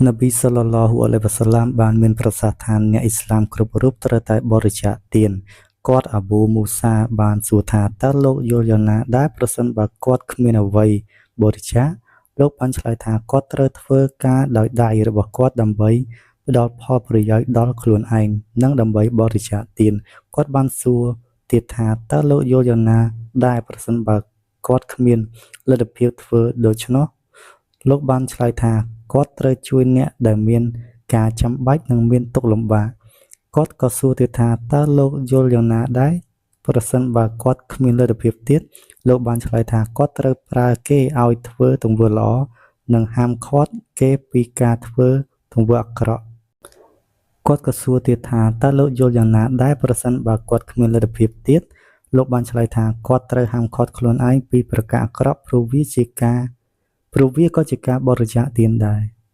នប៊ីសល្លឡោះអាឡៃហ៊ីវ៉ាសល្លាមបានមានប្រសាសន៍ថាអ្នកអ៊ីស្លាមគ្រប់រូបត្រូវតែបរិច្ចាគទានគាត់អាប៊ូមូសាបានសួរថាតើលោកយល់យ៉ាងណាដែរប្រសិនបើគាត់គ្មានអ្វីបរិច្ចាគលោកបានឆ្លើយថាគាត់ត្រូវធ្វើការដោយដៃរបស់គាត់ដើម្បីផ្ដល់ផលប្រយោជន៍ដល់ខ្លួនឯងនិងដើម្បីបរិច្ចាគទានគាត់បានសួរទៀតថាតើលោកយល់យ៉ាងណាដែរប្រសិនបើគាត់គ្មានលទ្ធភាពធ្វើដូច្នោះលោកបានឆ្លើយថាគាត់ត្រូវជួយអ្នកដែលមានការចាំបាច់និងមានទុក្ខលំបាកគាត់ក៏សួរទៀតថាតើលោកយល់យ៉ាងណាដែរប្រសិនបើគាត់គ្មានលទ្ធភាពទៀតលោកបានឆ្លើយថាគាត់ត្រូវប្រើគេឲ្យធ្វើទង្វើល្អនិងហាមឃាត់គេពីការធ្វើទង្វើអាក្រក់គាត់ក៏សួរទៀតថាតើលោកយល់យ៉ាងណាដែរប្រសិនបើគាត់គ្មានលទ្ធភាពទៀតលោកបានឆ្លើយថាគាត់ត្រូវហាមឃាត់ខ្លួនឯងពីប្រការអាក្រក់ព្រោះវាក៏ជាការបរិច្ចាគទានដែរ